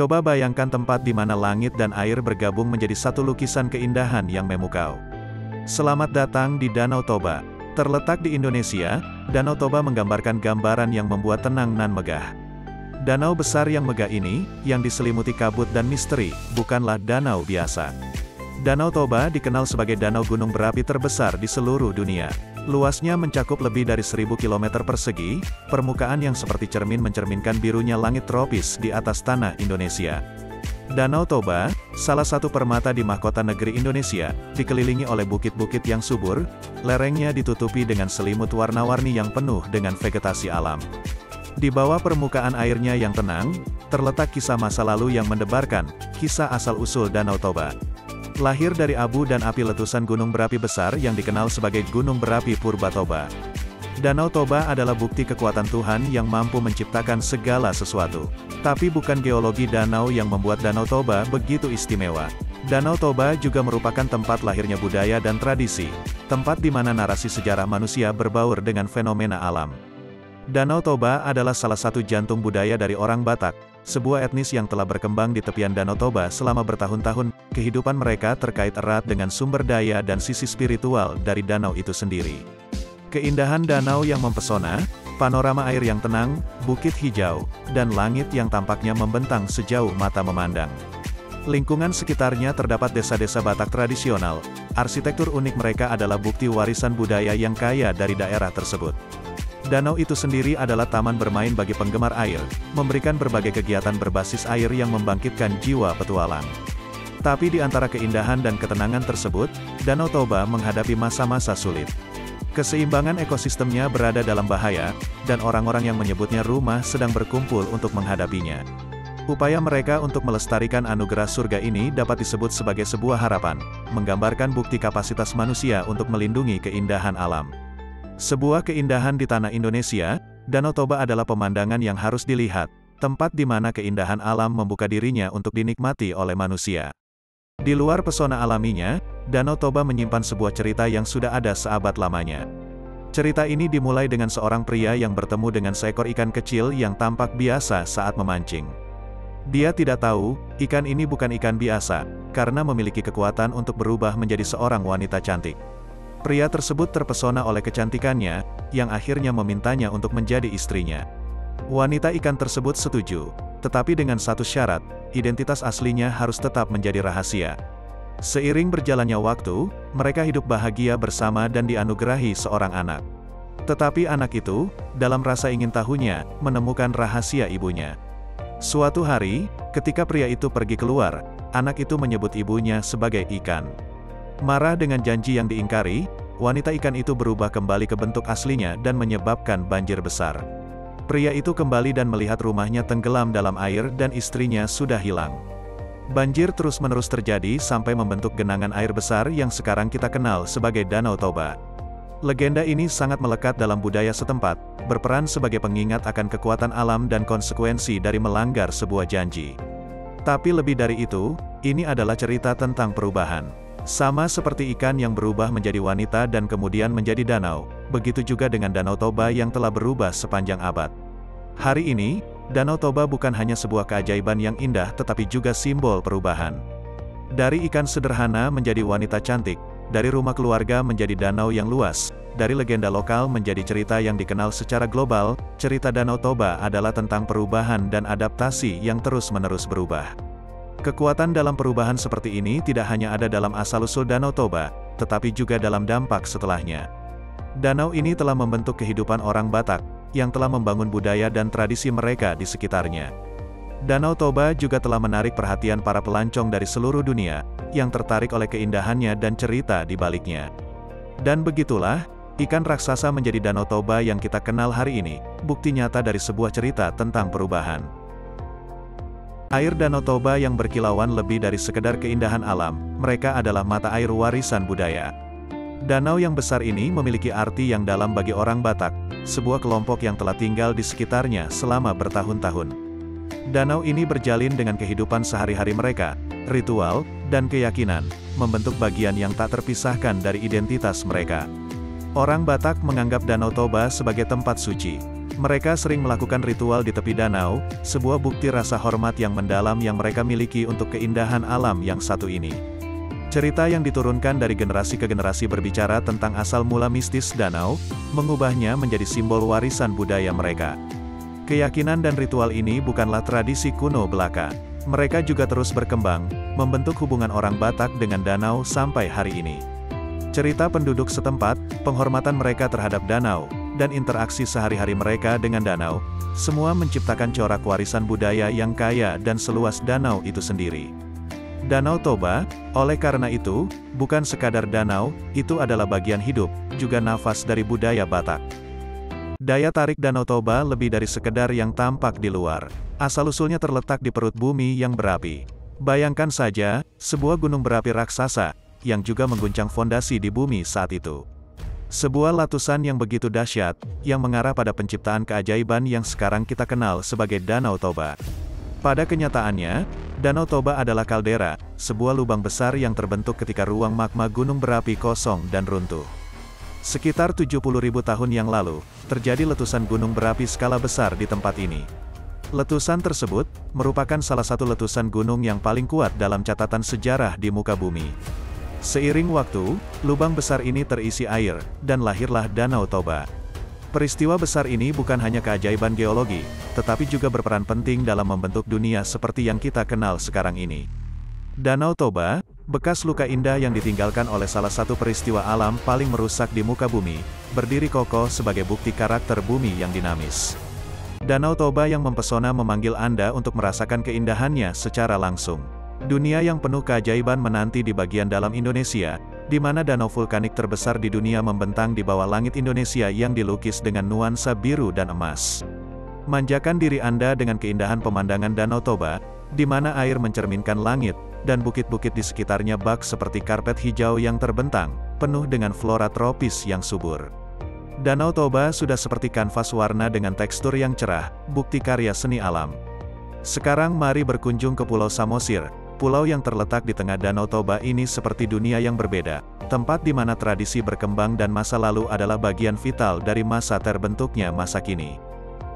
Coba bayangkan tempat di mana langit dan air bergabung menjadi satu lukisan keindahan yang memukau. Selamat datang di Danau Toba. Terletak di Indonesia, Danau Toba menggambarkan gambaran yang membuat tenang nan megah. Danau besar yang megah ini, yang diselimuti kabut dan misteri, bukanlah danau biasa. Danau Toba dikenal sebagai danau gunung berapi terbesar di seluruh dunia. Luasnya mencakup lebih dari 1000 km persegi, permukaan yang seperti cermin mencerminkan birunya langit tropis di atas tanah Indonesia. Danau Toba, salah satu permata di mahkota negeri Indonesia, dikelilingi oleh bukit-bukit yang subur, lerengnya ditutupi dengan selimut warna-warni yang penuh dengan vegetasi alam. Di bawah permukaan airnya yang tenang, terletak kisah masa lalu yang mendebarkan, kisah asal-usul Danau Toba. Lahir dari abu dan api letusan gunung berapi besar yang dikenal sebagai Gunung Berapi Purba Toba. Danau Toba adalah bukti kekuatan Tuhan yang mampu menciptakan segala sesuatu. Tapi bukan geologi danau yang membuat Danau Toba begitu istimewa. Danau Toba juga merupakan tempat lahirnya budaya dan tradisi, tempat di mana narasi sejarah manusia berbaur dengan fenomena alam. Danau Toba adalah salah satu jantung budaya dari orang Batak, sebuah etnis yang telah berkembang di tepian Danau Toba selama bertahun-tahun. Kehidupan mereka terkait erat dengan sumber daya dan sisi spiritual dari danau itu sendiri. Keindahan danau yang mempesona, panorama air yang tenang, bukit hijau, dan langit yang tampaknya membentang sejauh mata memandang. Lingkungan sekitarnya terdapat desa-desa Batak tradisional. Arsitektur unik mereka adalah bukti warisan budaya yang kaya dari daerah tersebut. Danau itu sendiri adalah taman bermain bagi penggemar air, memberikan berbagai kegiatan berbasis air yang membangkitkan jiwa petualang. Tapi di antara keindahan dan ketenangan tersebut, Danau Toba menghadapi masa-masa sulit. Keseimbangan ekosistemnya berada dalam bahaya, dan orang-orang yang menyebutnya rumah sedang berkumpul untuk menghadapinya. Upaya mereka untuk melestarikan anugerah surga ini dapat disebut sebagai sebuah harapan, menggambarkan bukti kapasitas manusia untuk melindungi keindahan alam. Sebuah keindahan di tanah Indonesia, Danau Toba adalah pemandangan yang harus dilihat, tempat di mana keindahan alam membuka dirinya untuk dinikmati oleh manusia. Di luar pesona alaminya, Danau Toba menyimpan sebuah cerita yang sudah ada seabad lamanya. Cerita ini dimulai dengan seorang pria yang bertemu dengan seekor ikan kecil yang tampak biasa saat memancing. Dia tidak tahu, ikan ini bukan ikan biasa, karena memiliki kekuatan untuk berubah menjadi seorang wanita cantik. Pria tersebut terpesona oleh kecantikannya, yang akhirnya memintanya untuk menjadi istrinya. Wanita ikan tersebut setuju, tetapi dengan satu syarat, identitas aslinya harus tetap menjadi rahasia. Seiring berjalannya waktu, mereka hidup bahagia bersama dan dianugerahi seorang anak. Tetapi anak itu, dalam rasa ingin tahunya, menemukan rahasia ibunya. Suatu hari, ketika pria itu pergi keluar, anak itu menyebut ibunya sebagai ikan. Marah dengan janji yang diingkari, wanita ikan itu berubah kembali ke bentuk aslinya dan menyebabkan banjir besar. Pria itu kembali dan melihat rumahnya tenggelam dalam air dan istrinya sudah hilang. Banjir terus-menerus terjadi sampai membentuk genangan air besar yang sekarang kita kenal sebagai Danau Toba. Legenda ini sangat melekat dalam budaya setempat, berperan sebagai pengingat akan kekuatan alam dan konsekuensi dari melanggar sebuah janji. Tapi lebih dari itu, ini adalah cerita tentang perubahan. Sama seperti ikan yang berubah menjadi wanita dan kemudian menjadi danau, begitu juga dengan Danau Toba yang telah berubah sepanjang abad. Hari ini, Danau Toba bukan hanya sebuah keajaiban yang indah tetapi juga simbol perubahan. Dari ikan sederhana menjadi wanita cantik, dari rumah keluarga menjadi danau yang luas, dari legenda lokal menjadi cerita yang dikenal secara global, cerita Danau Toba adalah tentang perubahan dan adaptasi yang terus-menerus berubah. Kekuatan dalam perubahan seperti ini tidak hanya ada dalam asal-usul Danau Toba, tetapi juga dalam dampak setelahnya. Danau ini telah membentuk kehidupan orang Batak, yang telah membangun budaya dan tradisi mereka di sekitarnya. Danau Toba juga telah menarik perhatian para pelancong dari seluruh dunia, yang tertarik oleh keindahannya dan cerita di baliknya. Dan begitulah, ikan raksasa menjadi Danau Toba yang kita kenal hari ini, bukti nyata dari sebuah cerita tentang perubahan. Air Danau Toba yang berkilauan lebih dari sekedar keindahan alam, mereka adalah mata air warisan budaya. Danau yang besar ini memiliki arti yang dalam bagi orang Batak, sebuah kelompok yang telah tinggal di sekitarnya selama bertahun-tahun. Danau ini berjalin dengan kehidupan sehari-hari mereka, ritual, dan keyakinan, membentuk bagian yang tak terpisahkan dari identitas mereka. Orang Batak menganggap Danau Toba sebagai tempat suci. Mereka sering melakukan ritual di tepi danau, sebuah bukti rasa hormat yang mendalam yang mereka miliki untuk keindahan alam yang satu ini. Cerita yang diturunkan dari generasi ke generasi berbicara tentang asal mula mistis danau, mengubahnya menjadi simbol warisan budaya mereka. Keyakinan dan ritual ini bukanlah tradisi kuno belaka. Mereka juga terus berkembang, membentuk hubungan orang Batak dengan danau sampai hari ini. Cerita penduduk setempat, penghormatan mereka terhadap danau, dan interaksi sehari-hari mereka dengan danau, semua menciptakan corak warisan budaya yang kaya dan seluas danau itu sendiri. Danau Toba, oleh karena itu, bukan sekadar danau, itu adalah bagian hidup, juga nafas dari budaya Batak. Daya tarik Danau Toba lebih dari sekedar yang tampak di luar. Asal-usulnya terletak di perut bumi yang berapi. Bayangkan saja, sebuah gunung berapi raksasa, yang juga mengguncang fondasi di bumi saat itu. Sebuah letusan yang begitu dahsyat, yang mengarah pada penciptaan keajaiban yang sekarang kita kenal sebagai Danau Toba. Pada kenyataannya, Danau Toba adalah kaldera, sebuah lubang besar yang terbentuk ketika ruang magma gunung berapi kosong dan runtuh. Sekitar 70.000 tahun yang lalu, terjadi letusan gunung berapi skala besar di tempat ini. Letusan tersebut, merupakan salah satu letusan gunung yang paling kuat dalam catatan sejarah di muka bumi. Seiring waktu, lubang besar ini terisi air, dan lahirlah Danau Toba. Peristiwa besar ini bukan hanya keajaiban geologi, tetapi juga berperan penting dalam membentuk dunia seperti yang kita kenal sekarang ini. Danau Toba, bekas luka indah yang ditinggalkan oleh salah satu peristiwa alam paling merusak di muka bumi, berdiri kokoh sebagai bukti karakter bumi yang dinamis. Danau Toba yang mempesona memanggil Anda untuk merasakan keindahannya secara langsung. Dunia yang penuh keajaiban menanti di bagian dalam Indonesia, di mana danau vulkanik terbesar di dunia membentang di bawah langit Indonesia yang dilukis dengan nuansa biru dan emas. Manjakan diri Anda dengan keindahan pemandangan Danau Toba, di mana air mencerminkan langit, dan bukit-bukit di sekitarnya bak seperti karpet hijau yang terbentang, penuh dengan flora tropis yang subur. Danau Toba sudah seperti kanvas warna dengan tekstur yang cerah, bukti karya seni alam. Sekarang mari berkunjung ke Pulau Samosir. Pulau yang terletak di tengah Danau Toba ini seperti dunia yang berbeda, tempat di mana tradisi berkembang dan masa lalu adalah bagian vital dari masa terbentuknya masa kini.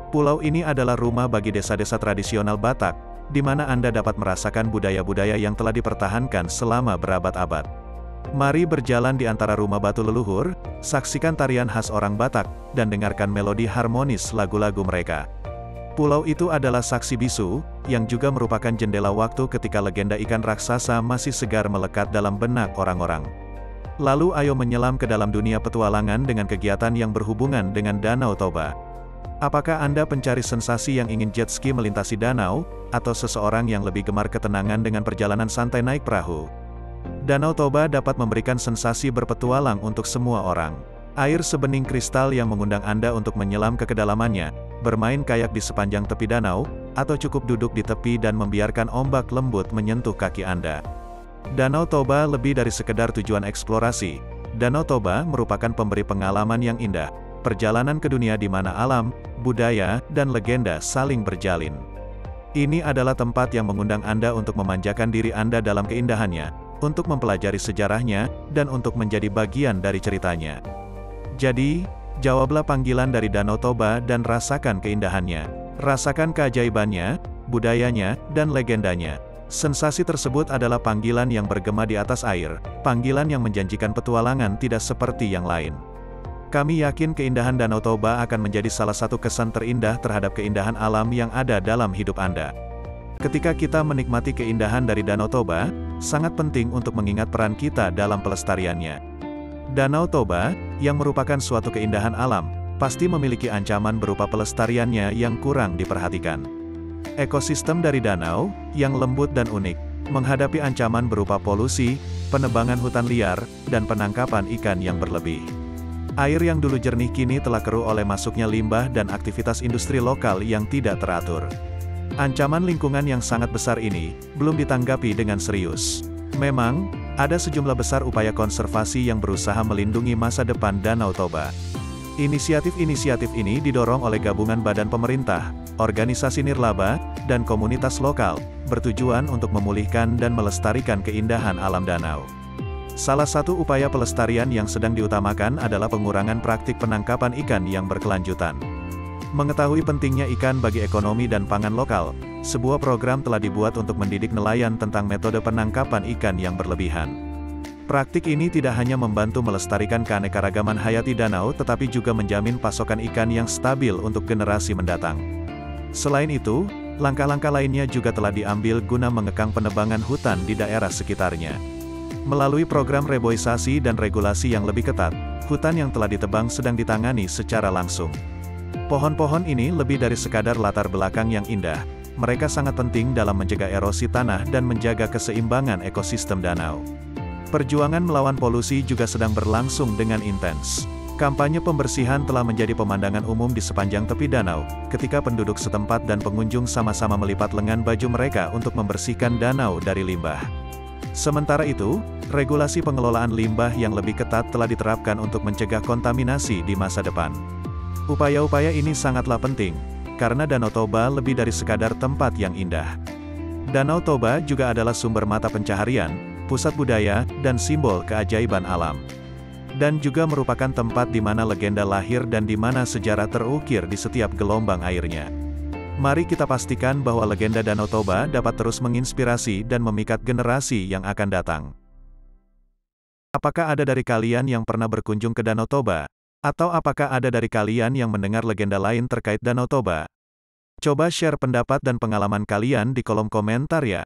Pulau ini adalah rumah bagi desa-desa tradisional Batak, di mana Anda dapat merasakan budaya-budaya yang telah dipertahankan selama berabad-abad. Mari berjalan di antara rumah batu leluhur, saksikan tarian khas orang Batak, dan dengarkan melodi harmonis lagu-lagu mereka. Pulau itu adalah saksi bisu, yang juga merupakan jendela waktu ketika legenda ikan raksasa masih segar melekat dalam benak orang-orang. Lalu ayo menyelam ke dalam dunia petualangan dengan kegiatan yang berhubungan dengan Danau Toba. Apakah Anda pencari sensasi yang ingin jet ski melintasi danau, atau seseorang yang lebih gemar ketenangan dengan perjalanan santai naik perahu? Danau Toba dapat memberikan sensasi berpetualang untuk semua orang. Air sebening kristal yang mengundang Anda untuk menyelam ke kedalamannya, bermain kayak di sepanjang tepi danau, atau cukup duduk di tepi dan membiarkan ombak lembut menyentuh kaki Anda. Danau Toba lebih dari sekedar tujuan eksplorasi. Danau Toba merupakan pemberi pengalaman yang indah, perjalanan ke dunia di mana alam, budaya, dan legenda saling berjalin. Ini adalah tempat yang mengundang Anda untuk memanjakan diri Anda dalam keindahannya, untuk mempelajari sejarahnya, dan untuk menjadi bagian dari ceritanya. Jadi, jawablah panggilan dari Danau Toba dan rasakan keindahannya. Rasakan keajaibannya, budayanya, dan legendanya. Sensasi tersebut adalah panggilan yang bergema di atas air, panggilan yang menjanjikan petualangan tidak seperti yang lain. Kami yakin keindahan Danau Toba akan menjadi salah satu kesan terindah terhadap keindahan alam yang ada dalam hidup Anda. Ketika kita menikmati keindahan dari Danau Toba, sangat penting untuk mengingat peran kita dalam pelestariannya. Danau Toba, yang merupakan suatu keindahan alam, pasti memiliki ancaman berupa pelestariannya yang kurang diperhatikan. Ekosistem dari danau, yang lembut dan unik, menghadapi ancaman berupa polusi, penebangan hutan liar, dan penangkapan ikan yang berlebih. Air yang dulu jernih kini telah keruh oleh masuknya limbah dan aktivitas industri lokal yang tidak teratur. Ancaman lingkungan yang sangat besar ini, belum ditanggapi dengan serius. Memang, ada sejumlah besar upaya konservasi yang berusaha melindungi masa depan Danau Toba. Inisiatif-inisiatif ini didorong oleh gabungan badan pemerintah, organisasi nirlaba, dan komunitas lokal, bertujuan untuk memulihkan dan melestarikan keindahan alam danau. Salah satu upaya pelestarian yang sedang diutamakan adalah pengurangan praktik penangkapan ikan yang berkelanjutan. Mengetahui pentingnya ikan bagi ekonomi dan pangan lokal, sebuah program telah dibuat untuk mendidik nelayan tentang metode penangkapan ikan yang berlebihan. Praktik ini tidak hanya membantu melestarikan keanekaragaman hayati danau tetapi juga menjamin pasokan ikan yang stabil untuk generasi mendatang. Selain itu, langkah-langkah lainnya juga telah diambil guna mengekang penebangan hutan di daerah sekitarnya. Melalui program reboisasi dan regulasi yang lebih ketat, hutan yang telah ditebang sedang ditangani secara langsung. Pohon-pohon ini lebih dari sekadar latar belakang yang indah, mereka sangat penting dalam mencegah erosi tanah dan menjaga keseimbangan ekosistem danau. Perjuangan melawan polusi juga sedang berlangsung dengan intens. Kampanye pembersihan telah menjadi pemandangan umum di sepanjang tepi danau, ketika penduduk setempat dan pengunjung sama-sama melipat lengan baju mereka untuk membersihkan danau dari limbah. Sementara itu, regulasi pengelolaan limbah yang lebih ketat telah diterapkan untuk mencegah kontaminasi di masa depan. Upaya-upaya ini sangatlah penting, karena Danau Toba lebih dari sekadar tempat yang indah. Danau Toba juga adalah sumber mata pencaharian, pusat budaya, dan simbol keajaiban alam. Dan juga merupakan tempat di mana legenda lahir dan di mana sejarah terukir di setiap gelombang airnya. Mari kita pastikan bahwa legenda Danau Toba dapat terus menginspirasi dan memikat generasi yang akan datang. Apakah ada dari kalian yang pernah berkunjung ke Danau Toba? Atau apakah ada dari kalian yang mendengar legenda lain terkait Danau Toba? Coba share pendapat dan pengalaman kalian di kolom komentar ya.